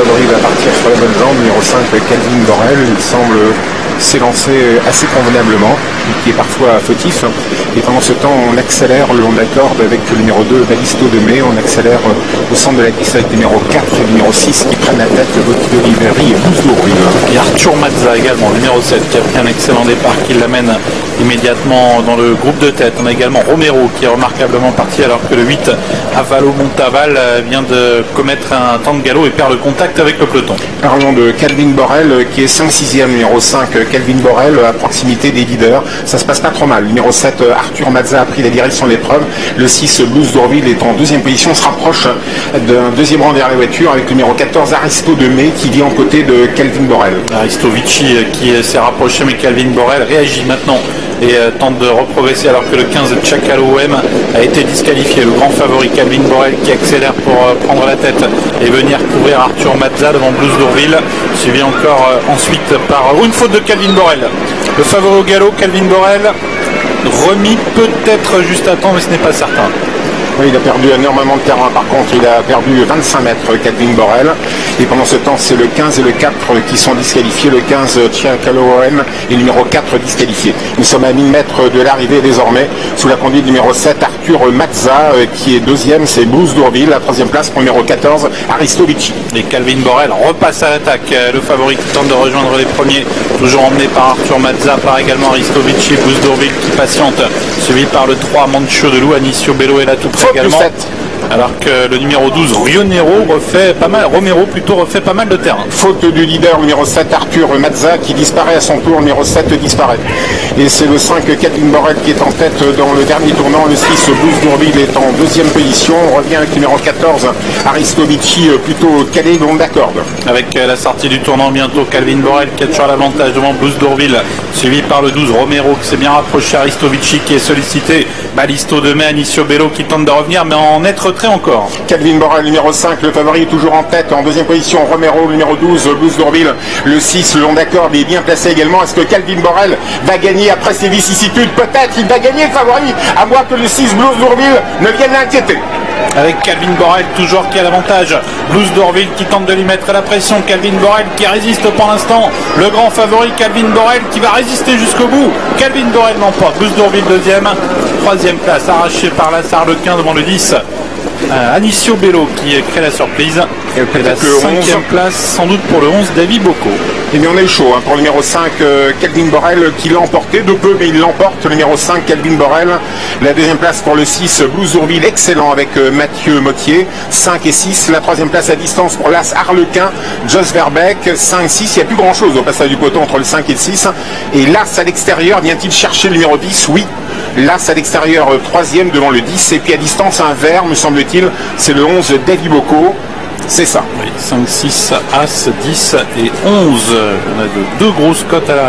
favori va partir sur la bonne jambe. Numéro 5, Calvin Borel, il semble s'élancer assez convenablement, qui est parfois fautif. Et pendant ce temps, on accélère le long de la corde avec le numéro 2, Balisto de Mai. On accélère au centre de la piste avec le numéro 4 et le numéro 6 qui prennent la tête, Gauthier d'Oliveri et Bouzou. Et Arthur Mazza également, le numéro 7, qui a pris un excellent départ, qui l'amène immédiatement dans le groupe de tête. On a également Romero qui est remarquablement parti alors que le 8, Avalo Montaval, vient de commettre un temps de galop et perd le contact avec le peloton. Parlons de Calvin Borel qui est 5-6e, numéro 5, Calvin Borel à proximité des leaders. Ça se passe pas trop mal. Le numéro 7, Arthur Mazza a pris la direction de l'épreuve. Le 6, Blues d'Orville est en deuxième position. On se rapproche d'un deuxième rang derrière la voiture avec le numéro 14, Aristo de Mai qui vient aux côtés de Calvin Borel. Aristovici qui s'est rapproché, mais Calvin Borel réagit maintenant et tente de reprogresser alors que le 15 Chakalo OM a été disqualifié. Le grand favori Calvin Borel qui accélère pour prendre la tête et venir couvrir Arthur Mazza devant Blues d'Orville, suivi encore ensuite par une faute de Calvin Borel. Le favori au galop, Calvin Borel, remis peut-être juste à temps, mais ce n'est pas certain. Oui, il a perdu énormément de terrain. Par contre, il a perdu 25 mètres, Calvin Borel. Et pendant ce temps, c'est le 15 et le 4 qui sont disqualifiés. Le 15, Chakalo OM et le numéro 4 disqualifié. Nous sommes à 1000 mètres de l'arrivée désormais, sous la conduite du numéro 7, Arthur Mazza, qui est deuxième. C'est Blues d'Orville. La troisième place pour le numéro 14, Aristovici. Et Calvin Borel repasse à l'attaque. Le favori qui tente de rejoindre les premiers, toujours emmené par Arthur Mazza, par également Aristovici. Blues d'Orville qui patiente, suivi par le 3, Mancho de Lou, Anicio Bello et la tout également. Alors que le numéro 12, Romero refait pas mal de terrain. Faute du leader, numéro 7, Arthur Mazza, qui disparaît à son tour. Le numéro 7 disparaît. Et c'est le 5, Calvin Borel, qui est en tête dans le dernier tournant. Le 6, Blues d'Orville, est en deuxième position. On revient avec le numéro 14, Aristovici, plutôt calé le long de la corde. Avec la sortie du tournant bientôt, Calvin Borel qui a toujours l'avantage devant Blues d'Orville, suivi par le 12, Romero qui s'est bien rapproché, Aristovici qui est sollicité, Balisto de Mai, Anicio Bello qui tente de revenir, mais en être retrait encore. Calvin Borel, numéro 5, le favori est toujours en tête. En deuxième position, Romero, le numéro 12, Blues d'Orville. Le 6, le long d'accord, il est bien placé également. Est-ce que Calvin Borel va gagner après ces vicissitudes? Peut-être, il va gagner le favori, à moins que le 6, Blues d'Orville, ne vienne l'inquiéter. Avec Calvin Borel toujours qui a l'avantage. Blues d'Orville qui tente de lui mettre la pression. Calvin Borel qui résiste pour l'instant. Le grand favori Calvin Borel qui va résister jusqu'au bout. Calvin Borel l'emporte. Blues d'Orville deuxième. Troisième place arrachée par Lassar le 15 devant le 10. Anicio Bello qui crée la surprise. Et la cinquième place sans doute pour le 11, David Bocco. Et bien on a eu chaud pour le numéro 5, Calvin Borel qui l'a emporté de peu, mais il l'emporte. Le numéro 5, Calvin Borel. La deuxième place pour le 6, Blues d'Orville, excellent avec Mathieu Mottier. 5 et 6. La troisième place à distance pour l'As Harlequin, Jos Verbeek. 5-6. Il n'y a plus grand chose au passage du poteau entre le 5 et le 6. Et l'As à l'extérieur, vient-il chercher le numéro 10? Oui. L'As à l'extérieur, troisième devant le 10. Et puis à distance, un vert, me semble-t-il, c'est le 11, David Bocco. C'est ça. Oui, 5, 6, As, 10 et 11. On a de deux grosses cotes à la